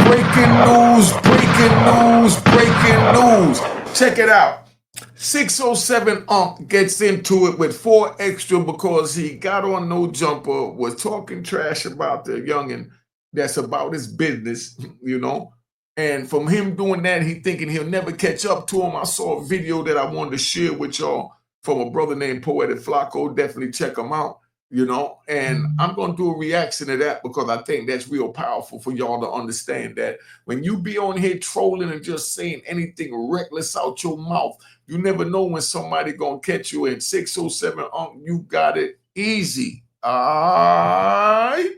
Breaking news, breaking news, breaking news. Check it out. 607 gets into it with 4 Extra because he got on No Jumper, was talking trash about the youngin' that's about his business, you know. And from him doing that, he thinking he'll never catch up to him. I saw a video that I wanted to share with y'all from a brother named Poetic Flacco. Definitely check him out, you know. And I'm going to do a reaction to that because I think that's real powerful for y'all to understand that when you be on here trolling and just saying anything reckless out your mouth, you never know when somebody going to catch you. In 607 you got it easy. All right.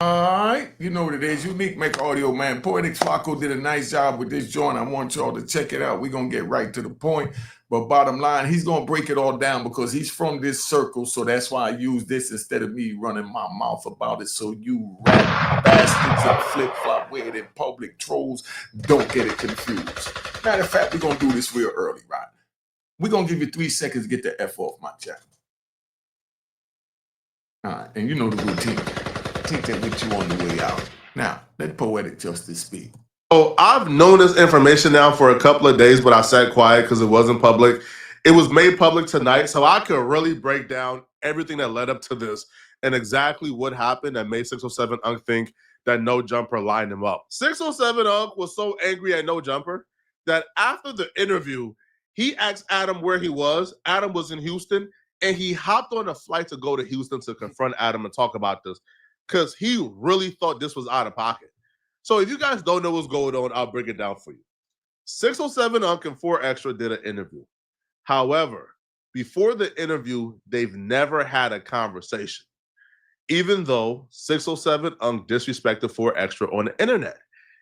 Alright, you know what it is. Unique Mecca audio, man. Poetic Flacco did a nice job with this joint. I want y'all to check it out. We're going to get right to the point. But bottom line, he's going to break it all down because he's from this circle. So that's why I use this instead of me running my mouth about it. So you rat bastards and flip-flop weird in public trolls don't get it confused. Matter of fact, we're going to do this real early, right? We're going to give you 3 seconds to get the F off my chat. All right, and you know the routine. Take that with you on the way out. Now, let Poetic Justice speak. Oh, I've known this information now for a couple of days, but I sat quiet because it wasn't public. It was made public tonight, so I could really break down everything that led up to this and exactly what happened that made 607 Unk think that No Jumper lined him up. 607 Unk was so angry at No Jumper that after the interview, he asked Adam where he was. Adam was in Houston, and he hopped on a flight to go to Houston to confront Adam and talk about this, because he really thought this was out of pocket. So if you guys don't know what's going on, I'll break it down for you. 607 Unk and 4 Extra did an interview. However, before the interview, they've never had a conversation, even though 607 Unk disrespected 4 Extra on the internet.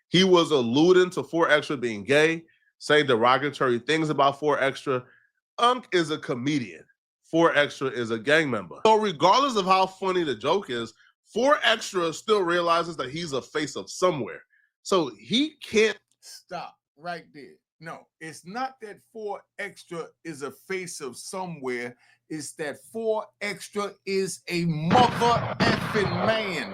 He was alluding to 4 Extra being gay, saying derogatory things about 4 Extra. Unk is a comedian. 4 Extra is a gang member. So regardless of how funny the joke is, 4 Extra still realizes that he's a face of somewhere. So he can't stop right there. No, it's not that 4 Extra is a face of somewhere. It's that 4 Extra is a mother effing man.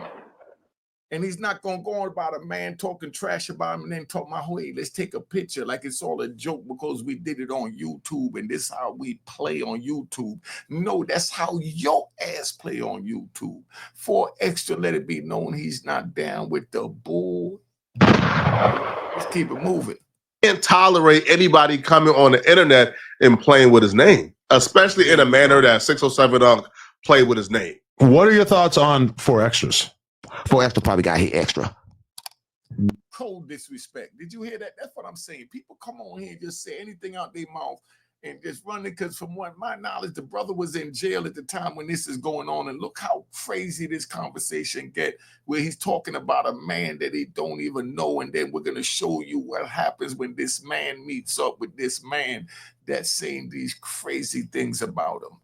And he's not going to go on about a man talking trash about him and then talk about, hey, let's take a picture like it's all a joke because we did it on YouTube and this is how we play on YouTube. No, that's how your ass play on YouTube. 4 Extra, let it be known he's not down with the bull. Let's keep it moving. Can't tolerate anybody coming on the internet and playing with his name, especially in a manner that 607 Unk played with his name. What are your thoughts on 4 Extras? 4 Extra probably got hit extra. Cold disrespect. Did you hear that? That's what I'm saying. People come on here and just say anything out their mouth and just run it, because from what my knowledge, the brother was in jail at the time when this is going on, and look how crazy this conversation get, where he's talking about a man that he don't even know, and then we're going to show you what happens when this man meets up with this man that's saying these crazy things about him.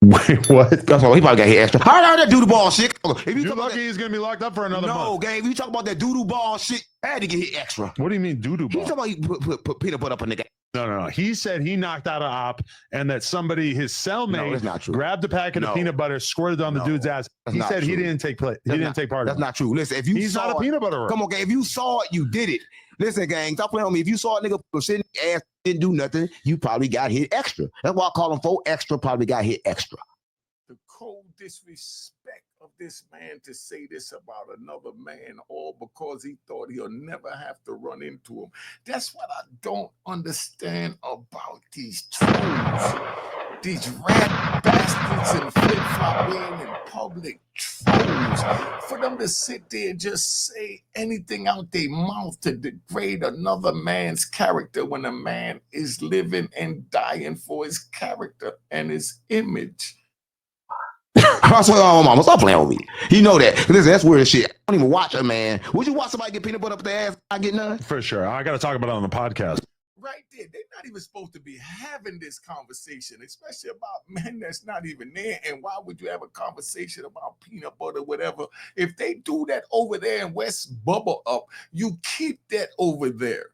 Wait, what? That's all. He probably got hit extra. How did that doodle ball shit? If You're lucky he's gonna be locked up for another month. No, gang. If you talk about that doodle ball shit, I had to get hit extra. What do you mean doodle ball? He talking about you put peanut butter up on the guy. No. He said he knocked out an op and that somebody, his cellmate, grabbed a packet of peanut butter, squirted on the dude's ass. He said he didn't take part. He didn't take part. That's not true. Listen, if you he's saw not a peanut butter. Come on, gang. If you saw it, you did it. Listen, gang. Stop playing on me. If you saw a nigga sitting ass didn't do nothing, you probably got hit extra. That's why I call him 4 Extra. Probably got hit extra. The cold disrespect of this man to say this about another man, all because he thought he'll never have to run into him. That's what I don't understand about these trolls. These rat bastards and flip-flop wearing in public trolls. For them to sit there and just say anything out their mouth to degrade another man's character when a man is living and dying for his character and his image. I swear on my mama, stop playing with me. You know that. Listen, that's weird shit. I don't even watch it, man. Would you watch somebody get peanut butter up their ass? I get none. For sure. I got to talk about it on the podcast. Right there, they're not even supposed to be having this conversation, especially about men that's not even there. And why would you have a conversation about peanut butter, whatever? If they do that over there in West Bubble Up, you keep that over there.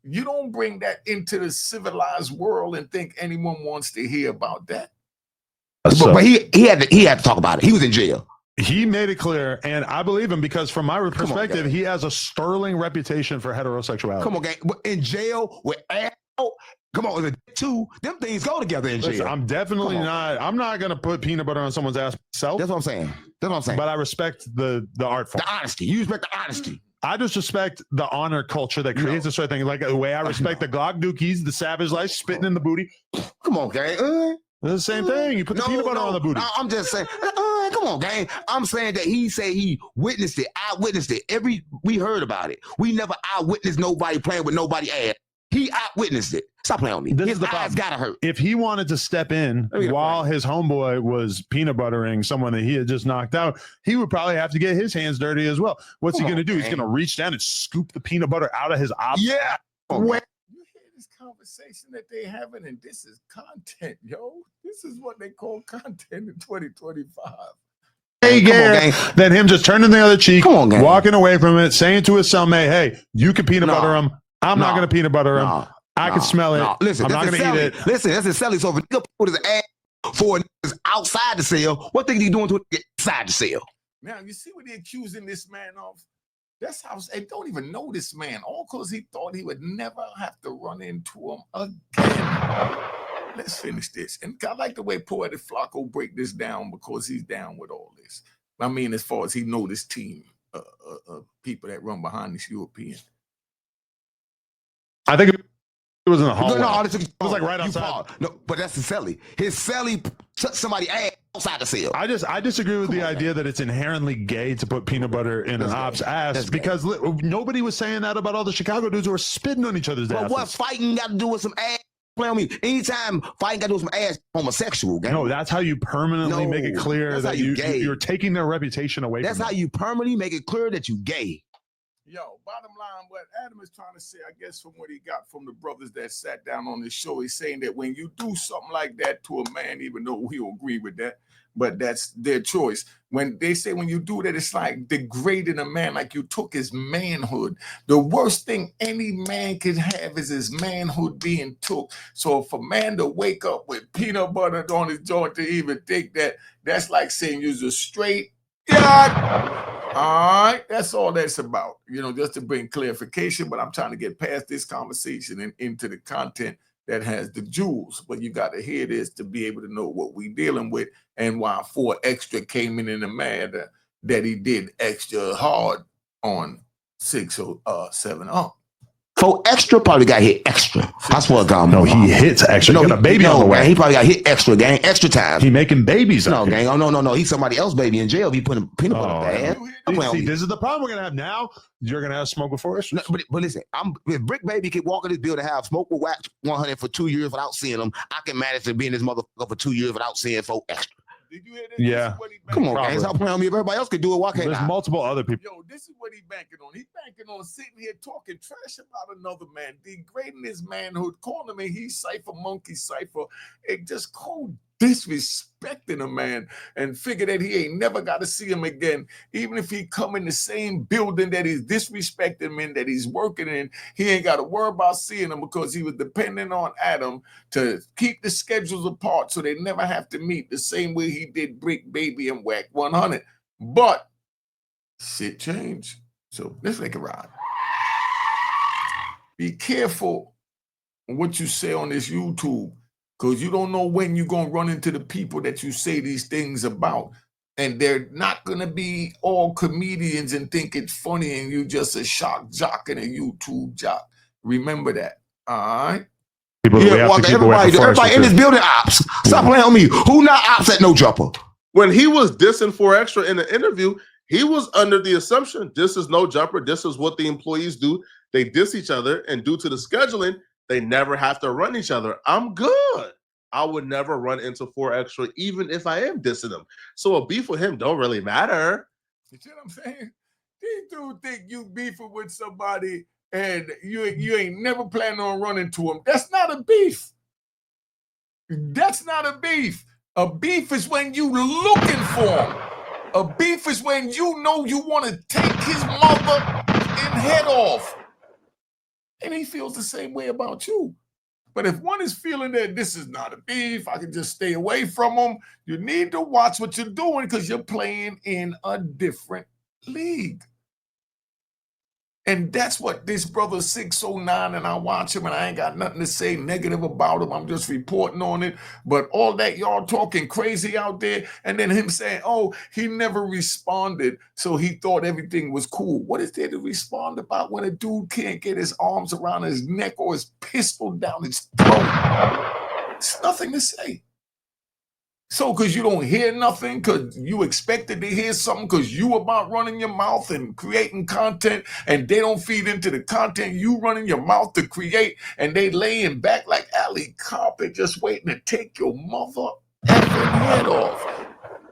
You don't bring that into the civilized world and think anyone wants to hear about that. But he had to talk about it. He was in jail. He made it clear, and I believe him because from my perspective, he has a sterling reputation for heterosexuality. Come on, gang. In jail with ass. Come on, the two, them things go together in jail. Listen, I'm definitely not. I'm not gonna put peanut butter on someone's ass myself. That's what I'm saying. That's what I'm saying. But I respect the art form. The honesty. You respect the honesty. I just respect the honor culture that creates this sort of thing. Like the way I respect the Glock Dookies, the Savage Life, spitting in the booty. Come on, gang. It's the same thing. You put the peanut butter on the booty. I'm just saying. Come on, gang. I'm saying that he said he witnessed it. I witnessed it. We heard about it. We never eyewitnessed nobody playing with nobody ass. He eyewitnessed it. Stop playing with me. This his is the eyes problem. gotta hurt. If he wanted to step in while his homeboy was peanut buttering someone that he had just knocked out, he would probably have to get his hands dirty as well. What's he going to do? He's going to reach down and scoop the peanut butter out of his opposite. Yeah. You hear this conversation that they having, and this is content, yo. This is what they call content in 2025. Then him just turning the other cheek, walking away from it, saying to his cellmate, "Hey, you can peanut butter him. I'm not going to peanut butter him. I can smell it. Listen, I'm not going to eat it." Listen, that's his celly. So if a nigga put his ass for niggas outside the cell, what think he doing to it inside the cell? Now, you see what they're accusing this man of? That's how they don't even know this man, all because he thought he would never have to run into him again. Let's finish this. And I like the way Poetic Flacco break this down because he's down with all this. I mean, as far as he know this team, people that run behind this European. I think it was in the hallway. No, it was like right outside. No, but that's his celly. His celly took somebody ass outside the cell. I disagree with the idea that it's inherently gay to put peanut butter in an op's ass because nobody was saying that about all the Chicago dudes who were spitting on each other's asses. But what fighting got to do with some ass? Play on me. Anytime fighting got to do with some ass, homosexual. Gang. No, that's how you permanently make it clear that you're taking their reputation away. That's how you permanently make it clear that you gay. Yo, bottom line, what Adam is trying to say, I guess from what he got from the brothers that sat down on this show, he's saying that when you do something like that to a man, even though he'll agree with that, but that's their choice. When they say when you do that, it's like degrading a man, like you took his manhood. The worst thing any man can have is his manhood being took. So if a man to wake up with peanut butter on his joint to even think that, that's like saying you're a straight God. All right, that's all that's about, just to bring clarification, but I'm trying to get past this conversation and into the content that has the jewels. But you got to hear this to be able to know what we're dealing with and why 4 Extra came in the matter that he did extra hard on 607. 4 Extra probably got hit extra. I swear to God. No, he hits extra. He got a baby on the way. Gang, he probably got hit extra, gang. Extra time. He making babies. No, gang. Oh, no. He's somebody else baby in jail. He putting peanut butter on their ass. See, this is the problem we're going to have now. You're going to have smoke before us. No, but listen, if Brick Baby can walk in this building and have smoke with Wax 100 for 2 years without seeing him, I can manage to be in this motherfucker for 2 years without seeing 4 Extra. Did you hear that? Yeah. Come on, gang. Stop playing on me. If everybody else can do it, why can't There's multiple other people. Yo, this is what he banking on. He's banking on sitting here talking trash about another man, degrading his manhood, calling him he's cipher, monkey cipher, and just cold disrespecting a man and figure that he ain't never got to see him again. Even if he come in the same building that he's disrespecting him in, that he's working in, he ain't got to worry about seeing him because he was depending on Adam to keep the schedules apart so they never have to meet the same way he did Brick Baby and Whack 100. But shit changed. So let's make it ride. Be careful what you say on this YouTube, because you don't know when you're going to run into the people that you say these things about. And they're not going to be all comedians and think it's funny and you just a shock jock and a YouTube jock. Remember that. All right? Everybody in this building ops. Stop playing on me. Who not ops at No Jumper? When he was dissing 4 Extra in the interview, he was under the assumption this is No Jumper. This is what the employees do. They diss each other, and due to the scheduling, they never have to run each other. I'm good. I would never run into 4 Extra, even if I am dissing him. So a beef with him don't really matter. You see what I'm saying? These dudes think you beefing with somebody and you ain't never planning on running to them. That's not a beef. That's not a beef. A beef is when you looking for him. A beef is when you know you want to take his mother and head off. And he feels the same way about you. But if one is feeling that this is not a beef, I can just stay away from them, you need to watch what you're doing because you're playing in a different league. And that's what this brother 609, and I watch him and I ain't got nothing to say negative about him. I'm just reporting on it. But all that y'all talking crazy out there, and then him saying, oh, he never responded, so he thought everything was cool. What is there to respond about when a dude can't get his arms around his neck or his pistol down his throat? It's nothing to say. So because you don't hear nothing, because you expected to hear something, because you about running your mouth and creating content, and they don't feed into the content you running your mouth to create, and they laying back like alley carpet just waiting to take your mother effing head off.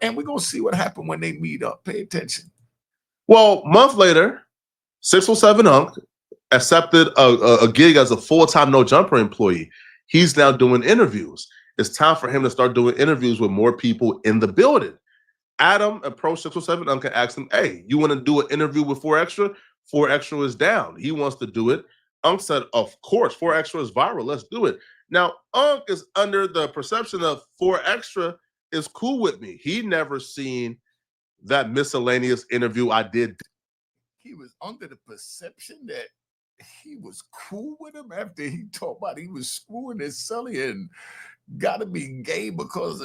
And we're going to see what happened when they meet up. Pay attention. Well, month later, 607 Unc accepted a gig as a full-time No Jumper employee. He's now doing interviews. It's time for him to start doing interviews with more people in the building. Adam approached 607 Unc and asked him, hey, you want to do an interview with 4 Extra? 4 Extra is down. He wants to do it. Unc said, of course, 4 Extra is viral. Let's do it. Now, Unc is under the perception of 4 Extra is cool with me. He never seen that miscellaneous interview I did. He was under the perception that he was cool with him after he talked about he was screwing his Sully and got to be gay because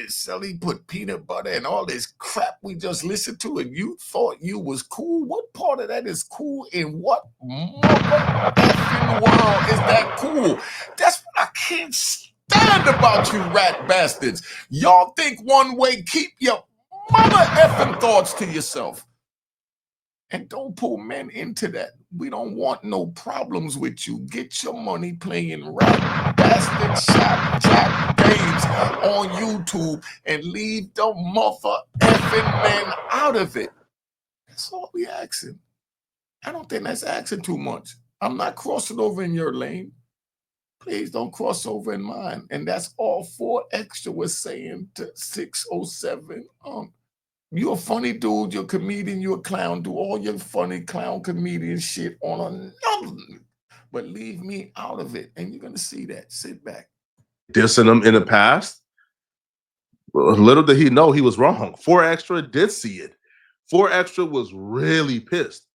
Sully put peanut butter and all this crap we just listened to, and you thought you was cool. What part of that is cool? In what mother effing world is that cool? That's what I can't stand about you rat bastards. Y'all think one way, keep your mother effing thoughts to yourself. And don't pull men into that. We don't want no problems with you. Get your money playing rat bastard shot jack games on YouTube and leave the mother effing men out of it. That's all we asking. I don't think that's asking too much. I'm not crossing over in your lane. Please don't cross over in mine. And that's all 4 Extra was saying to 607. You're a funny dude, you're a comedian, you're a clown, do all your funny clown comedian shit on another, but leave me out of it. And you're going to see that. Sit back. Dissing him in the past. Little did he know he was wrong. 4 Extra did see it. 4 Extra was really pissed.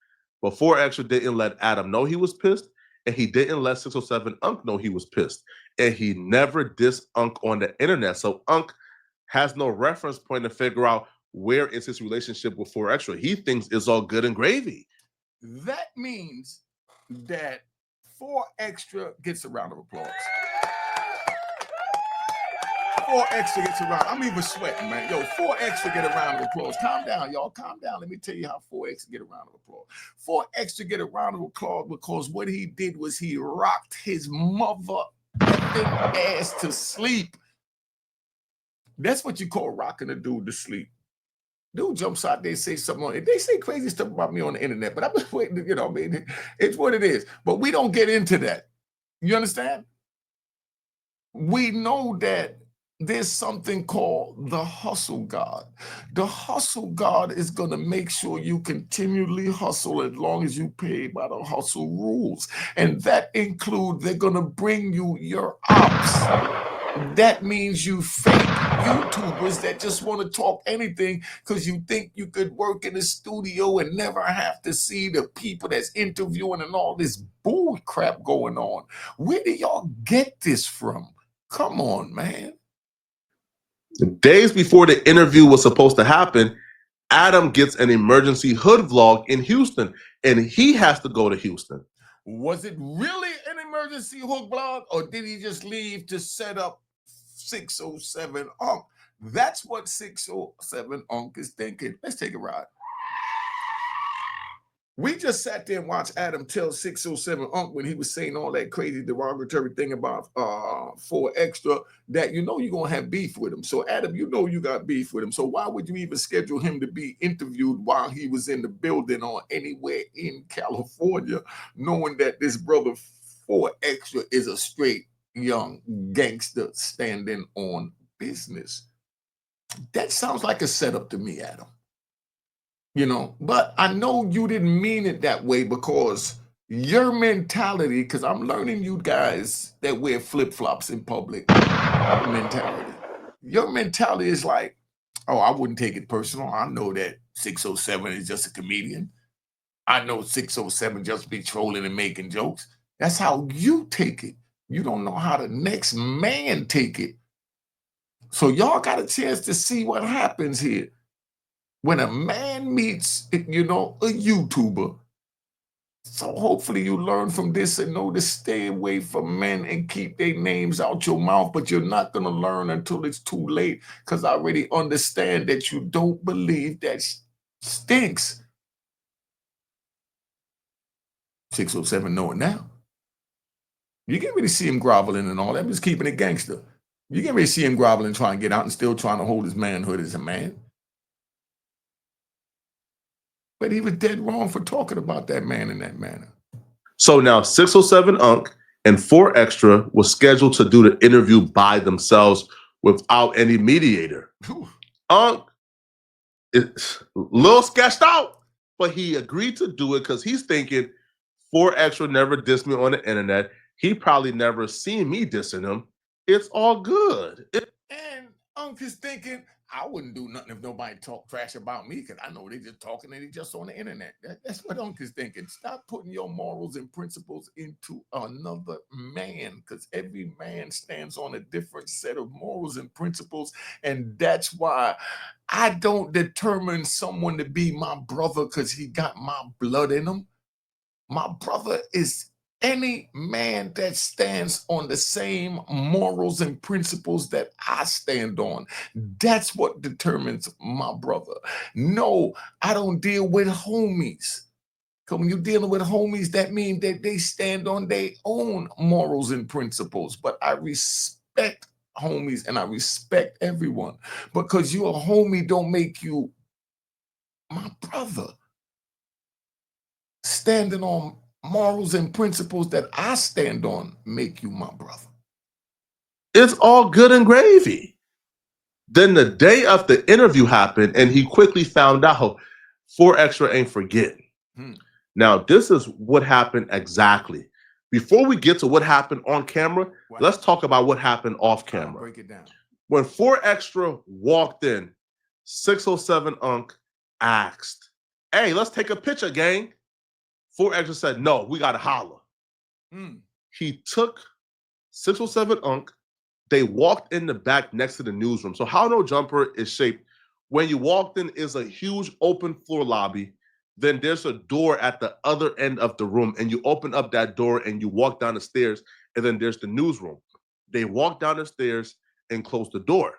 But 4 Extra didn't let Adam know he was pissed, and he didn't let 607 Unc know he was pissed. And he never dissed Unc on the internet. So Unc has no reference point to figure out where is his relationship with 4 Extra. He thinks it's all good and gravy. That means that 4 Extra gets a round of applause. 4 Extra gets a round. I'm even sweating, man. Yo, 4 Extra get a round of applause. Calm down, y'all. Calm down. Let me tell you how 4 Extra get a round of applause. 4 Extra get a round of applause because what he did was he rocked his mother ass to sleep. That's what you call rocking a dude to sleep. Dude jumps out there, say something on it. They say crazy stuff about me on the internet, but I'm just waiting to, I mean, it's what it is. But we don't get into that. You understand? We know that there's something called the hustle God. The hustle God is going to make sure you continually hustle as long as you pay by the hustle rules. And that includes they're going to bring you your ops. That means you fake YouTubers that just want to talk anything because you think you could work in the studio and never have to see the people that's interviewing and all this bull crap going on. Where do y'all get this from? Come on, man. Days before the interview was supposed to happen, Adam gets an emergency hood vlog in Houston, and he has to go to Houston. Was it really an emergency hood vlog, or did he just leave to set up 607 Unc? That's what 607 Unc is thinking. Let's take a ride. We just sat there and watched Adam tell 607 Unc when he was saying all that crazy derogatory thing about 4Extra that you're going to have beef with him. So, Adam, you got beef with him. So, why would you even schedule him to be interviewed while he was in the building or anywhere in California, knowing that this brother 4Extra is a straight young gangster standing on business? That sounds like a setup to me, Adam. But I know you didn't mean it that way because your mentality, because I'm learning you guys that wear flip-flops in public mentality. Your mentality is like, oh, I wouldn't take it personal. I know that 607 is just a comedian. I know 607 just be trolling and making jokes. That's how you take it. You don't know how the next man take it. So y'all got a chance to see what happens here. When a man meets, a YouTuber, so hopefully you learn from this and know to stay away from men and keep their names out your mouth, but you're not going to learn until it's too late because I already understand that you don't believe that stinks. 607 know it now. You can't really see him groveling and all that, just keeping it gangster. You can't really see him groveling, trying to get out and still trying to hold his manhood as a man. But he was dead wrong for talking about that man in that manner. So now 607 Unc and 4Extra was scheduled to do the interview by themselves without any mediator. Unc is a little sketched out, but he agreed to do it because he's thinking 4Extra never dissed me on the internet. He probably never seen me dissing him. It's all good. And Unc is thinking, I wouldn't do nothing if nobody talk trash about me because I know they just talking and they just on the internet. That's what Unc is thinking. Stop putting your morals and principles into another man because every man stands on a different set of morals and principles. And that's why I don't determine someone to be my brother because he got my blood in him. My brother is any man that stands on the same morals and principles that I stand on. That's what determines my brother. No, I don't deal with homies. Because when you're dealing with homies, that means that they stand on their own morals and principles. But I respect homies and I respect everyone. Because you're a homie don't make you my brother. Standing on morals and principles that I stand on make you my brother. It's all good and gravy. Then the day of the interview happened, and he quickly found out 4Extra ain't forgetting. Now, this is what happened exactly. Before we get to what happened on camera, let's talk about what happened off camera. Break it down. When 4Extra walked in, 607 Unc asked, hey, let's take a picture, gang. 4Extra said, no, we got to holler. He took 607 Unc. They walked in the back next to the newsroom. So how No Jumper is shaped, when you walked in is a huge open floor lobby. Then there's a door at the other end of the room, and you open up that door and you walk down the stairs, and then there's the newsroom. They walked down the stairs and closed the door.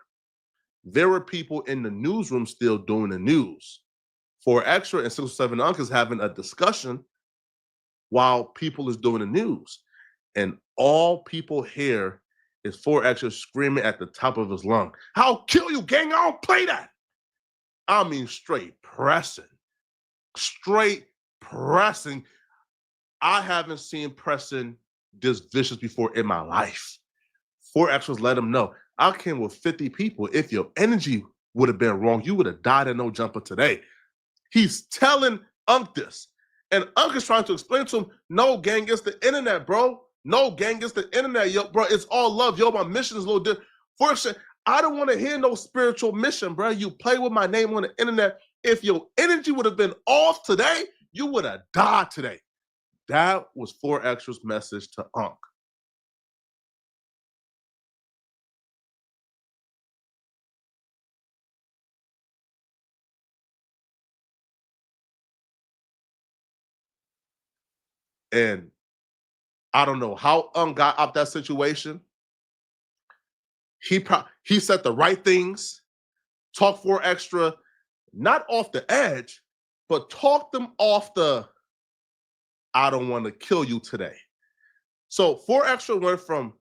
There were people in the newsroom still doing the news. 4Extra and 607 Unc is having a discussion while people is doing the news. And all people hear is 4Extra screaming at the top of his lung, I'll kill you, gang, I don't play that. I mean, straight pressing. Straight pressing. I haven't seen pressing this vicious before in my life. 4Extras let him know, I came with 50 people. If your energy would have been wrong, you would have died in No Jumper today. He's telling Unc this. And Unc is trying to explain to him, no, gang, it's the internet, bro. No, gang, it's the internet, yo, bro. It's all love, yo. My mission is a little different. First, I don't want to hear no spiritual mission, bro. You play with my name on the internet. If your energy would have been off today, you would have died today. That was 4Extra's message to Unc. And I don't know how Unc got out that situation. He said the right things, talk 4Extra, not off the edge, but talk them off the I don't want to kill you today. So 4 Extra went from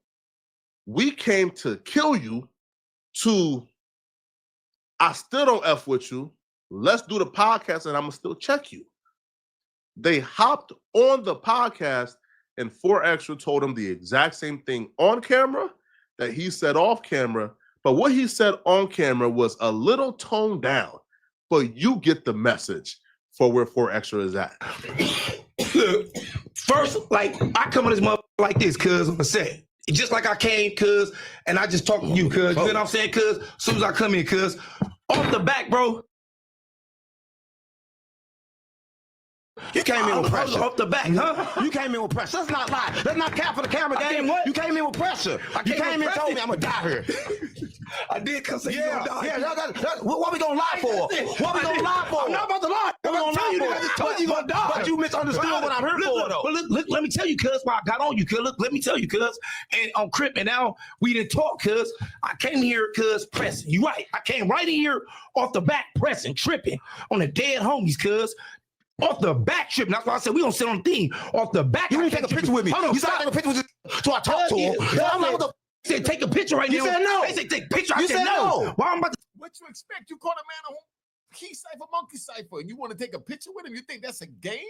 we came to kill you to I still don't F with you. Let's do the podcast and I'm going to still check you. They hopped on the podcast and 4 Extra told him the exact same thing on camera that he said off camera. But what he said on camera was a little toned down. But you get the message for where 4 Extra is at. First, like, I come on this motherfucker like this, cuz, on the set. Just like I came, cuz, and I just talked to you, cuz. You know what I'm saying, cuz? As soon as I come in, cuz, off the back, bro. You came in with pressure. Off the back, huh? You came in with pressure. Let's not lie. Let's not cap for the camera game. You came in with pressure. You came in and told me I'm going to die here. I did come say you gonna die. Yeah, what we going to lie for? What we going to lie for? I'm not about to lie. What we going to lie for? I just told you gonna die. But you misunderstood what I'm here for, though. Look, let me tell you, cuz, why I got on you, cuz. Look, let me tell you, cuz. And on Crip, and now we didn't talk, cuz. I came here, cuz, pressing. You right. I came right in here off the back pressing, tripping on the dead homies, cuz. Off the back tripping. That's why I said we don't sit on the thing. Off the back. You didn't take a picture with me. Hold on, you said I take a picture with you. So I talked to him. I'm like, what the said take a picture right now. You said no. They said take a picture. You I said said no. no. Why I'm about to What you expect? You caught a man on key cipher, monkey cipher, and you want to take a picture with him? You think that's a game?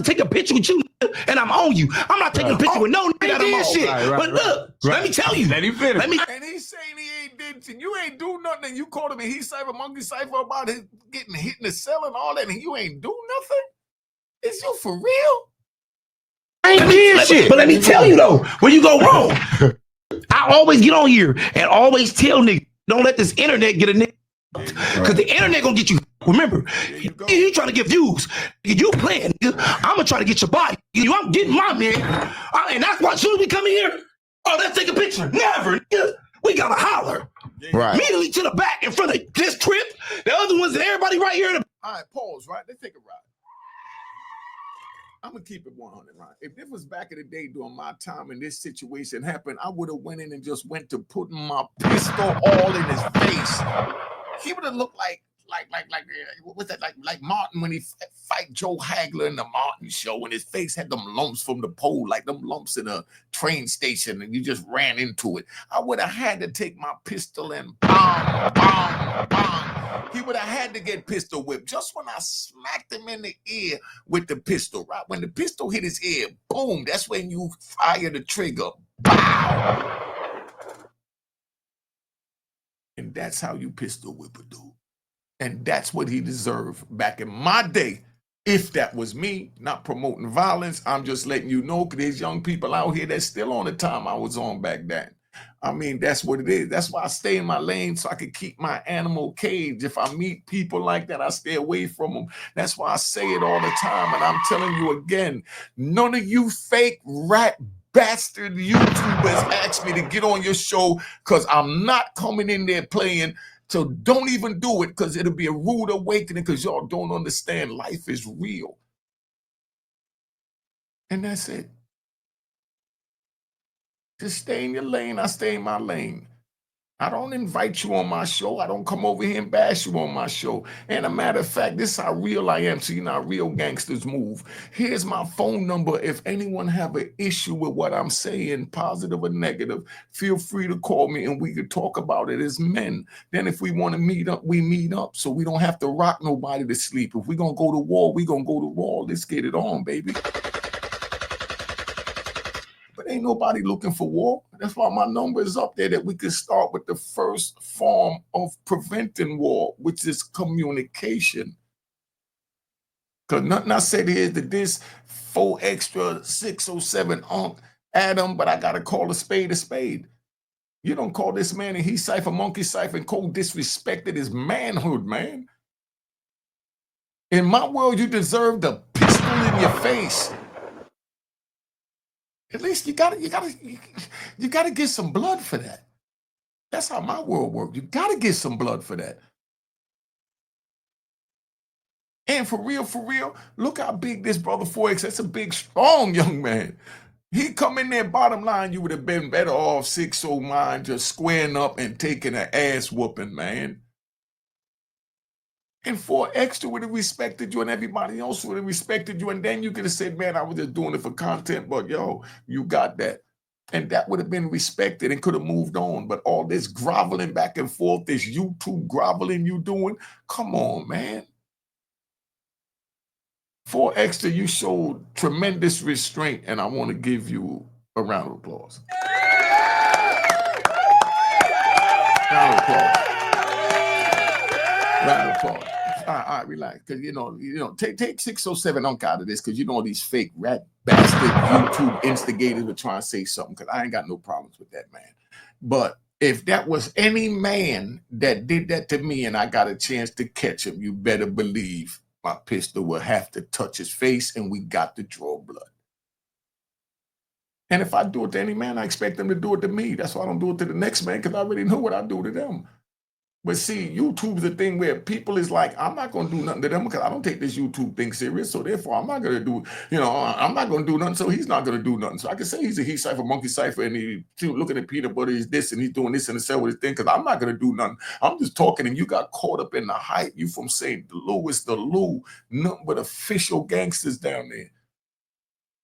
take a picture with you and I'm on you? I'm not taking a picture with no nigga that I'm on. Shit. But look, let me tell you. Let him finish. And he's saying he ain't did shit. You ain't do nothing. And you called him and he cipher, monkey cipher about his getting hit in the cell and all that, and you ain't do nothing? Is you for real? I ain't did shit. But let me tell you though, where you go wrong. I always get on here and always tell niggas, don't let this internet get a nigga. Because the internet gonna get you. Remember, you trying to get views. You playing, nigga. I'm gonna try to get your body. I'm getting my man. And that's why as soon as we come in here, oh, let's take a picture. Never, nigga. We gotta holler. Right. Immediately to the back in front of this trip. The other ones and everybody right here. All right, pause, right? Let's take a ride. I'm gonna keep it 100, right? If this was back in the day during my time and this situation happened, I would have went in and just went to putting my pistol all in his face. He would have looked like what's that, like Martin when he fight Joe Hagler in the Martin show, and his face had them lumps from the pole, like them lumps in a train station, and you just ran into it. I would have had to take my pistol and bang, bang, bang. He would have had to get pistol whipped. Just when I smacked him in the ear with the pistol, right? When the pistol hit his ear, boom, that's when you fire the trigger. Pow! And that's how you pistol whip a dude. And that's what he deserved back in my day. If that was me, not promoting violence, I'm just letting you know, because there's young people out here that's still on the time I was on back then. I mean, that's what it is. That's why I stay in my lane so I can keep my animal cage. If I meet people like that, I stay away from them. That's why I say it all the time. And I'm telling you again, none of you fake rat bastard YouTubers ask me to get on your show, because I'm not coming in there playing. So don't even do it, because it'll be a rude awakening, because y'all don't understand life is real. And that's it. Just stay in your lane. I stay in my lane. I don't invite you on my show. I don't come over here and bash you on my show. And a matter of fact, this is how real I am. So you know how real gangsters move. Here's my phone number. If anyone have an issue with what I'm saying, positive or negative, feel free to call me and we could talk about it as men. Then if we want to meet up, we meet up. So we don't have to rock nobody to sleep. If we're going to go to war, we're going to go to war. Let's get it on, baby. But ain't nobody looking for war. That's why my number is up there, that we can start with the first form of preventing war, which is communication. Because nothing I said here is that this 4 extra 607 Adam, but I got to call a spade a spade. You don't call this man and he cipher, monkey cipher, and cold disrespected his manhood, man. In my world, you deserve the pistol in your face. At least you gotta get some blood for that. That's how my world works. You gotta get some blood for that. And for real, look how big this brother 4X. That's a big, strong young man. He come in there, bottom line, you would have been better off 609 just squaring up and taking an ass whooping, man. And 4 Extra would have respected you, and everybody else would have respected you. And then you could have said, man, I was just doing it for content, but yo, you got that. And that would have been respected and could have moved on. But all this groveling back and forth, this YouTube groveling you doing, come on, man. 4 Extra, you showed tremendous restraint, and I want to give you a round of applause. Round of applause. Round of applause. All right, relax. Because take 607 Unc out of this, because these fake rat bastard YouTube instigators were trying to say something, because I ain't got no problems with that man. But if that was any man that did that to me and I got a chance to catch him, you better believe my pistol will have to touch his face and we got to draw blood. And if I do it to any man, I expect them to do it to me. That's why I don't do it to the next man, because I already know what I do to them. But see, YouTube's a thing where people is like, I'm not going to do nothing to them because I don't take this YouTube thing serious. So therefore, I'm not going to do, I'm not going to do nothing. So he's not going to do nothing. So I can say he's a he cipher, monkey cipher, and he looking at peanut butter, he's this, and he's doing this and the cell with his thing, because I'm not going to do nothing. I'm just talking, and you got caught up in the hype. You from St. Louis to Lou, nothing but official gangsters down there.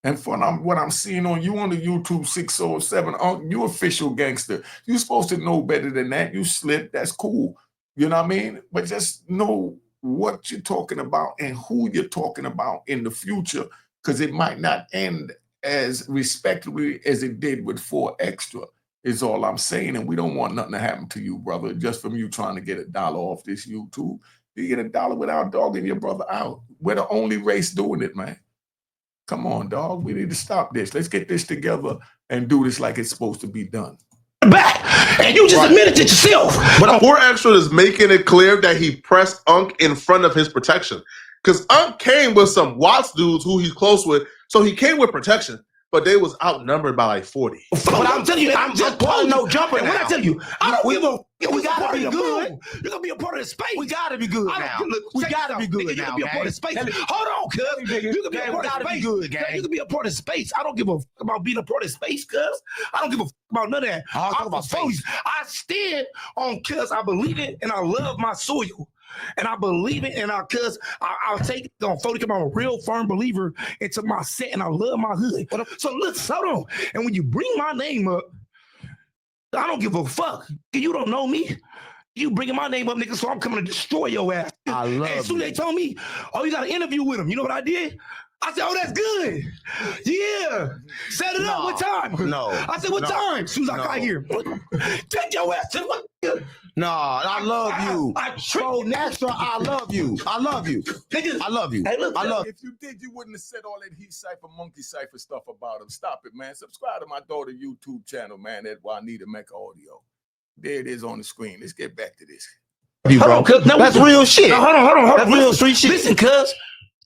And for what I'm seeing on you on the YouTube 607, you official gangster. You're supposed to know better than that. You slipped, that's cool. You know what I mean? But just know what you're talking about and who you're talking about in the future, because it might not end as respectably as it did with 4 Extra, is all I'm saying. And we don't want nothing to happen to you, brother, just from you trying to get $1 off this YouTube. You get $1 without dogging your brother out. We're the only race doing it, man. Come on, dog. We need to stop this. Let's get this together and do this like it's supposed to be done. Back, and you just admitted it yourself. But 4 Extra is making it clear that he pressed Unc in front of his protection. Because Unc came with some Watts dudes who he's close with, so he came with protection. But they was outnumbered by like 40. But I'm telling you, I'm just pulling no jumper. And now. when I tell you, I don't give a. We gotta be good. You're gonna be a part of the space. We gotta be good now. We gotta be good now. You can be a part of space. Hold on, cuz. You can be a part of space. You can be a part of space. I don't give a fuck about being a part of space, cuz. I don't give a fuck about none of that. I'm about space. I stand on cuz I believe it and I love my soil. And I believe it, and I'll take it on 40. I'm a real firm believer into my set, and I love my hood. So look, hold on. And when you bring my name up, I don't give a fuck. You don't know me. You bringing my name up, nigga, so I'm coming to destroy your ass. I love and as soon as they told me, oh, you got an interview with him. You know what I did? I said, oh, that's good. Yeah. Set it up. What time? No. I said, what time? As soon as I got here. Take your ass to the No, I love you. So Extra, I love you. I love you. I love you. Hey, look, I love If you did, you wouldn't have said all that he cipher, monkey cipher stuff about him. Stop it, man. Subscribe to my daughter YouTube channel, man, at Unique Mecca Audio. There it is on the screen. Let's get back to this. you, bro. That's real shit. No, hold on. That's real street shit. Listen, cuz,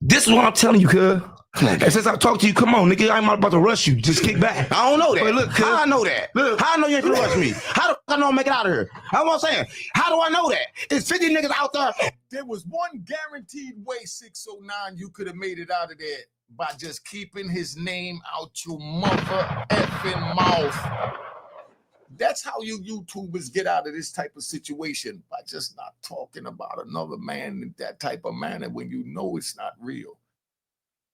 this is what I'm telling you, cuz. And since I talked to you, come on, nigga, I'm not about to rush you. Just kick back. I don't know that. Wait, look, cuz. How I know that? Look. How I know you ain't gonna rush me? How the fuck I know I'm making out of here? That's what I'm saying. How do I know that? It's 50 niggas out there. There was one guaranteed way, 609, you could have made it out of there by just keeping his name out your mother effing mouth. That's how you YouTubers get out of this type of situation, by just not talking about another man in that type of manner when you know it's not real.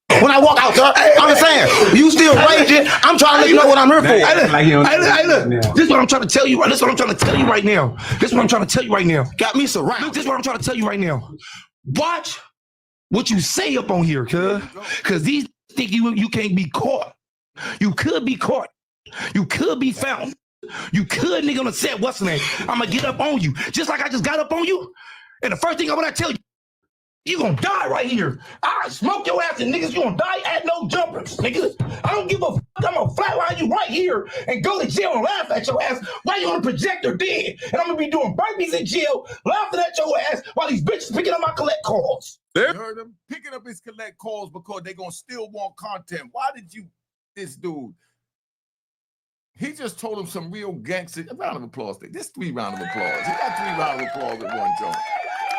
When I walk out there, I'm saying, you still raging. I'm trying to let you know what I'm here for. Hey, look. This is what I'm trying to tell you. This is what I'm trying to tell you right now. This is what I'm trying to tell you right now. Got me surrounded. Look, this is what I'm trying to tell you right now. Watch what you say up on here, cuz. Because these think you can't be caught. You could be caught. You could be found. You could, nigga, on the set, what's the name? I'm gonna get up on you. Just like I just got up on you. And the first thing I'm gonna tell you, you gonna die right here. I smoke your ass and niggas, you gonna die at no jumpers, nigga. I don't give a fuck. I'm gonna flatline you right here and go to jail and laugh at your ass while you on the projector dead. And I'm gonna be doing burpees in jail, laughing at your ass while these bitches picking up my collect calls. You heard him picking up his collect calls because they're gonna still want content. Why did you, this dude? He just told him some real gangster. A round of applause. This 3 rounds of applause. He got 3 rounds of applause at one joint.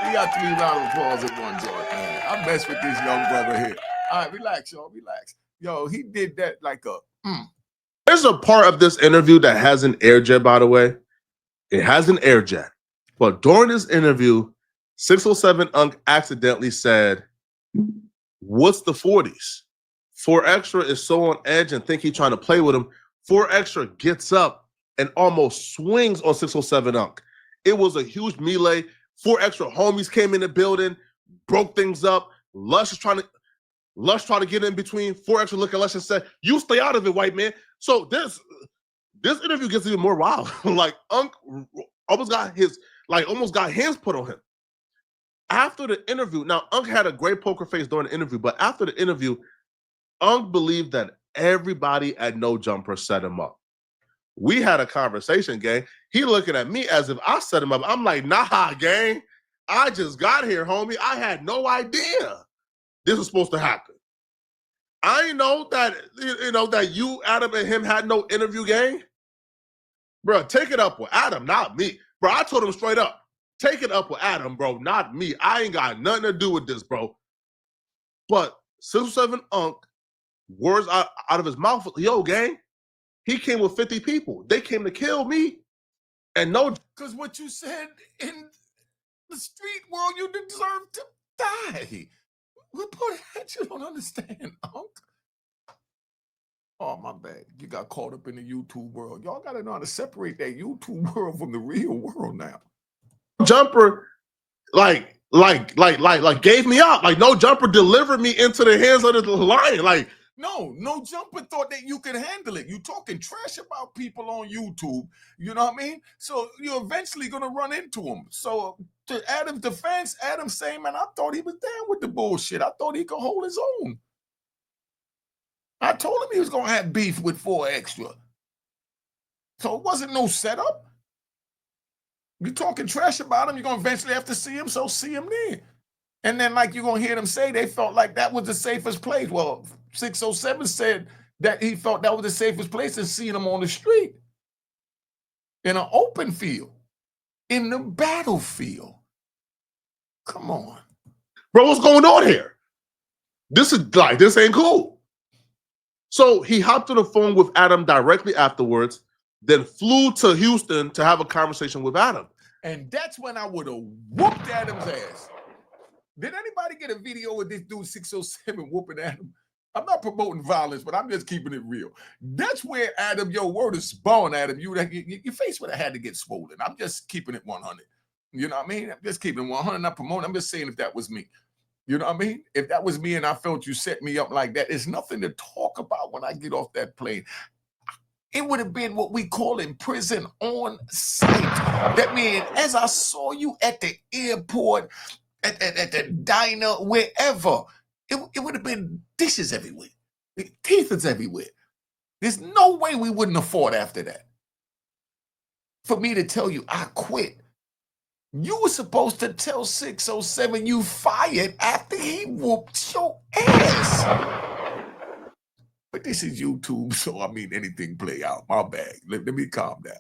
He got 3 rounds of applause at one joint, man. I mess with this young brother here. All right, relax, y'all, relax. Yo, he did that like a. There's a part of this interview that has an air jet, by the way. It has an air jet. But during this interview, 607 Unc accidentally said, "What's the 40s?" 4Extra is so on edge and think he's trying to play with him. 4Extra gets up and almost swings on 607 Unc. It was a huge melee. 4Extra homies came in the building, broke things up. Lush trying to get in between. 4Extra look at Lush and said, "You stay out of it, white man." So this interview gets even more wild. Like Unc almost got hands put on him. After the interview, now Unc had a great poker face during the interview, but after the interview, Unc believed that everybody at No Jumper set him up. We had a conversation, gang. He looking at me as if I set him up. I'm like, nah, gang. I just got here, homie. I had no idea this was supposed to happen. I know that that you, Adam, and him had no interview, gang. Bro, take it up with Adam, not me. Bro, I told him straight up, take it up with Adam, bro, not me. I ain't got nothing to do with this, bro. But 607 Unc, words out of his mouth, yo, gang, he came with 50 people. They came to kill me. And no, because what you said in the street world, you deserve to die. What that you don't understand, Unc? Oh, my bad. You got caught up in the YouTube world. Y'all got to know how to separate that YouTube world from the real world now. Jumper, like gave me up. Like No Jumper delivered me into the hands of the lion. Like No Jumper thought that you could handle it. You talking trash about people on YouTube. You know what I mean? So you're eventually gonna run into them. So to Adam's defense, Adam saying, "Man, I thought he was down with the bullshit. I thought he could hold his own. I told him he was gonna have beef with 4Extra. So it wasn't no setup. You talking trash about him, you're gonna eventually have to see him, so see him there. And then, like, you're gonna hear them say they felt like that was the safest place. Well, 607 said that he felt that was the safest place than seeing him on the street. In an open field. In the battlefield. Come on. Bro, what's going on here? This ain't cool. So he hopped on the phone with Adam directly afterwards, then flew to Houston to have a conversation with Adam. And that's when I would have whooped Adam's ass. Did anybody get a video of this dude 607 whooping Adam? I'm not promoting violence, but I'm just keeping it real. That's where Adam, your word is born, Adam. Your face would have had to get swollen. I'm just keeping it 100. You know what I mean? I'm just keeping it 100, not promoting. I'm just saying if that was me. You know what I mean? If that was me and I felt you set me up like that, it's nothing to talk about when I get off that plane. It would have been what we call in prison on site. That means as I saw you at the airport, at the diner, wherever, it would have been dishes everywhere. Teeth is everywhere. There's no way we wouldn't have fought after that. For me to tell you I quit. You were supposed to tell 607 you fired after he whooped your ass. But this is YouTube, so I mean anything play out. My bad. Let me calm down.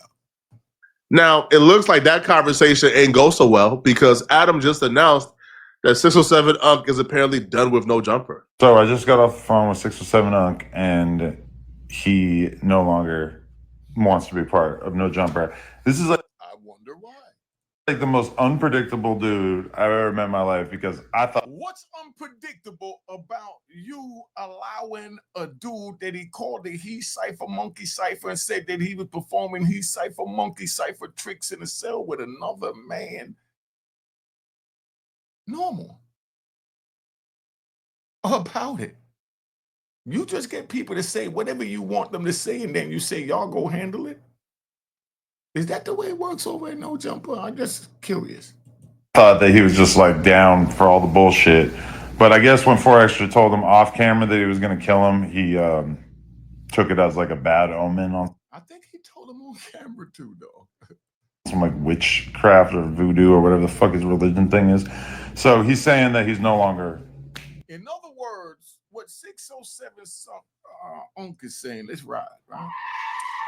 Now, it looks like that conversation ain't go so well because Adam just announced that 607 Unc is apparently done with No Jumper. So I just got off the phone with 607 Unc, and he no longer wants to be part of No Jumper. This is like, I wonder why. Like the most unpredictable dude I've ever met in my life, because I thought, what's unpredictable about you allowing a dude that he called the He Cypher Monkey Cypher and said that he was performing He Cypher Monkey Cypher tricks in a cell with another man? Normal about it. You just get people to say whatever you want them to say, and then you say, y'all go handle it. Is that the way it works over at No Jumper? I'm just curious. Thought that he was just like down for all the bullshit. But I guess when 4Extra told him off camera that he was going to kill him, he took it as like a bad omen. I think he told him on camera too, though. Some like witchcraft or voodoo or whatever the fuck his religion thing is. So he's saying that he's no longer. In other words, what 607 Unc is saying, let's ride, right?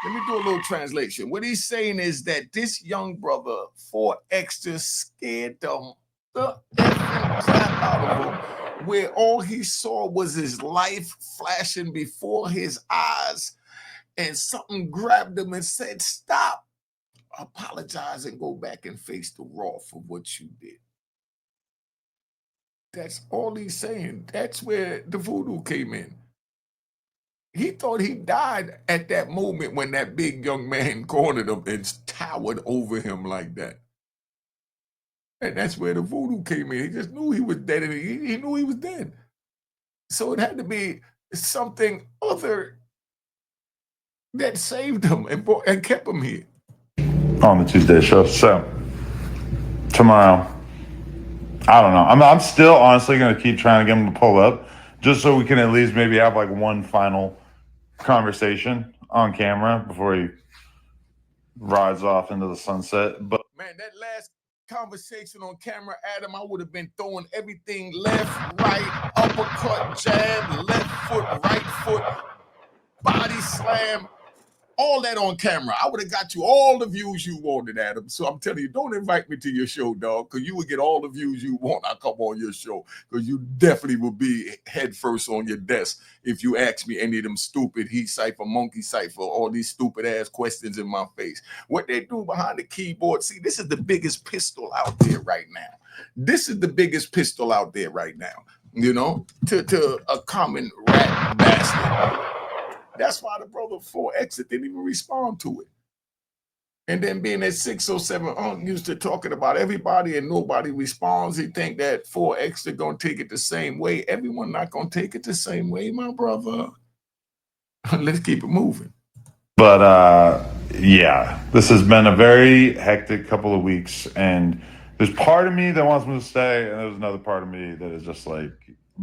Let me do a little translation. What he's saying is that this young brother, 4Extra, scared the effing crap out of him, where all he saw was his life flashing before his eyes, and something grabbed him and said, stop, apologize, and go back and face the wrath of what you did. That's all he's saying. That's where the voodoo came in. He thought he died at that moment when that big young man cornered him and towered over him like that. And that's where the voodoo came in. He just knew he was dead, and he knew he was dead. So it had to be something other that saved him and kept him here. On the Tuesday show. So tomorrow, I don't know. I'm still honestly going to keep trying to get him to pull up, just so we can at least maybe have like one final conversation on camera before he rides off into the sunset. But man, that last conversation on camera, Adam, I would have been throwing everything left, right, uppercut, jab, left foot, right foot, body slam, all that on camera. I would have got you all the views you wanted, Adam. So I'm telling you, don't invite me to your show, dog, because you would get all the views you want. I come on your show, because you definitely will be head first on your desk if you ask me any of them stupid he cipher, monkey cipher, all these stupid ass questions in my face. What they do behind the keyboard, see, this is the biggest pistol out there right now. This is the biggest pistol out there right now, you know, to a common rat bastard. That's why the brother 4X didn't even respond to it. And then being at 607 used to talking about everybody and nobody responds. He think that 4X are gonna take it the same way. Everyone not gonna take it the same way, my brother. Let's keep it moving. But yeah, this has been a very hectic couple of weeks, and there's part of me that wants me to stay, and there's another part of me that is just like,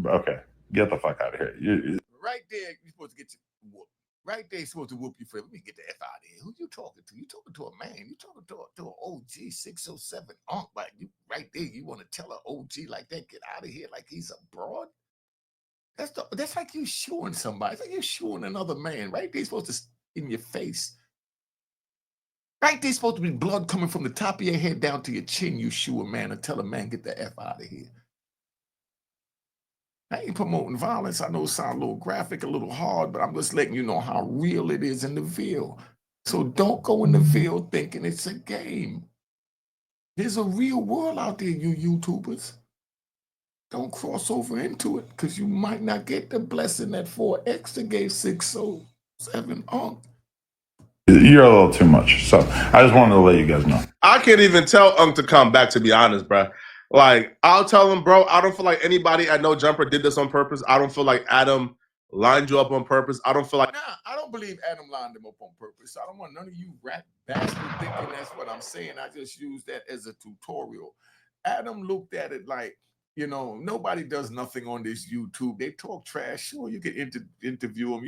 okay, get the fuck out of here. Right there, you're supposed to get whooped. Right there, you're supposed to whoop you for. Let me get the F out of here. Who you talking to? You talking to a man. You talking to an OG 607 like you right there. You want to tell an OG like that, get out of here like he's a broad? That's like you shooing somebody. It's like you shooing another man. Right there, supposed to in your face. Right there, supposed to be blood coming from the top of your head down to your chin. You shoot a man and tell a man, get the F out of here. I ain't promoting violence. I know it sounds a little graphic, a little hard, but I'm just letting you know how real it is in the Ville. So don't go in the Ville thinking it's a game. There's a real world out there, you YouTubers. Don't cross over into it, because you might not get the blessing that 4X that gave 607 You're a little too much. So I just wanted to let you guys know. I can't even tell to come back, to be honest, bro. Like, I'll tell him, bro, I don't feel like anybody at No Jumper did this on purpose. I don't feel like Adam lined you up on purpose. I don't feel like... Nah, I don't believe Adam lined him up on purpose. I don't want none of you rat bastard thinking that's what I'm saying. I just use that as a tutorial. Adam looked at it like, you know, nobody does nothing on this YouTube. They talk trash. Sure, you can interview them.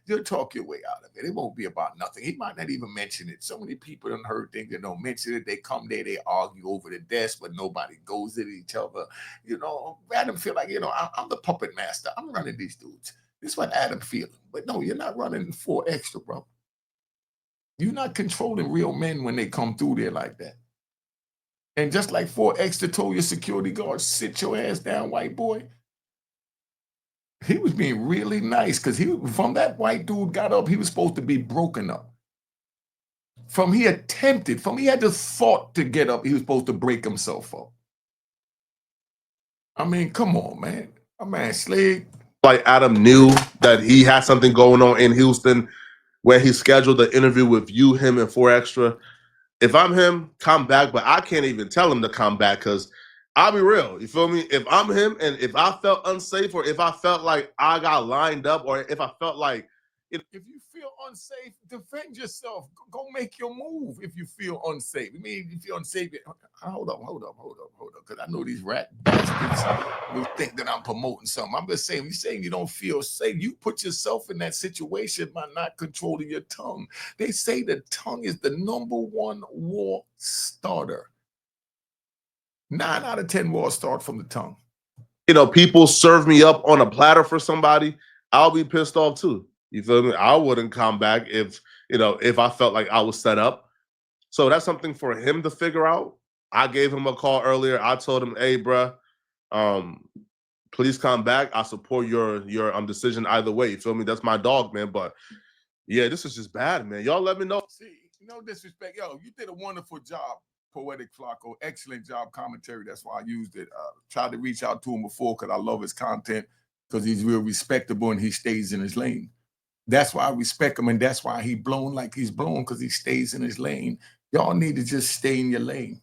You'll talk your way out of it. It won't be about nothing. He might not even mention it. So many people don't heard things that don't mention it. They come there, they argue over the desk, but nobody goes at each other. You know, Adam feel like, you know, I'm the puppet master. I'm running these dudes. This is what Adam feeling. But no, you're not running 4X, bro. You're not controlling real men when they come through there like that. And just like 4X told your security guard, sit your ass down, white boy. He was being really nice, because from that white dude got up, he was supposed to be broken up. From he had the thought to get up, he was supposed to break himself up. I mean, come on, man. My man Slade. Like Adam knew that he had something going on in Houston where he scheduled the interview with you, him, and 4Extra. If I'm him, come back, but I can't even tell him to come back, because I'll be real. You feel me? If I'm him and if I felt unsafe, or if I felt like I got lined up, or if I felt like... If you feel unsafe, defend yourself. Go make your move if you feel unsafe. I mean, if you feel unsafe, hold up, because I know these rat bastards will think that I'm promoting something. I'm just saying, you're saying you don't feel safe. You put yourself in that situation by not controlling your tongue. They say the tongue is the #1 war starter. 9 out of 10 wars start from the tongue. You know, people serve me up on a platter for somebody, I'll be pissed off too. You feel me? I wouldn't come back if I felt like I was set up. So that's something for him to figure out. I gave him a call earlier. I told him, hey, bruh, please come back. I support your decision either way. You feel me? That's my dog, man. But yeah, this is just bad, man. Y'all let me know. See, no disrespect. Yo, you did a wonderful job Poetic Flacco. Excellent job commentary. That's why I used it. Tried to reach out to him before because I love his content because he's real respectable and he stays in his lane. That's why I respect him, and that's why he blown like he's blown, because he stays in his lane. Y'all need to just stay in your lane.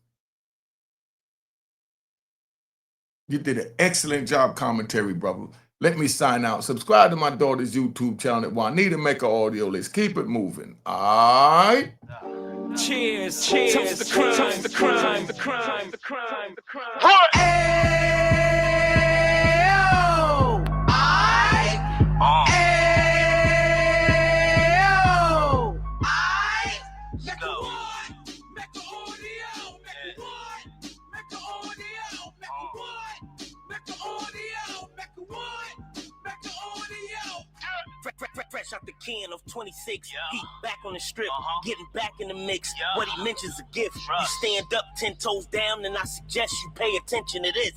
You did an excellent job commentary, brother. Let me sign out. Subscribe to my daughter's YouTube channel at Unique Mecca Audio. Let's keep it moving. All right? Cheers, cheers, toast the crime, toast the crime, the crime, the crime, the crime. Fresh out the can of 26, he back on the strip, getting back in the mix. What he mentions a gift. You stand up 10 toes down, and I suggest you pay attention to this.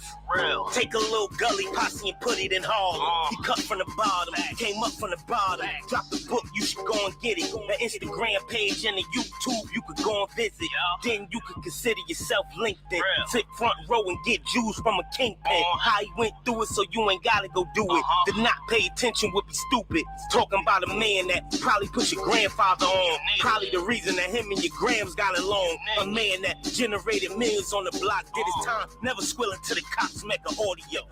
Take a little gully posse and put it in Harlem. He cut from the bottom, came up from the bottom. Drop the book, you should go and get it. The Instagram page and the YouTube, you could go and visit. Then you could consider yourself LinkedIn. Sit front row and get Jews from a kingpin. How he went through it, so you ain't gotta go do it. To not pay attention would be stupid. Talking about a man that probably put your grandfather on. Probably the reason that him and your grams got along. A man that generated millions on the block, did his time, never squilling to the cops, Mecca Audio.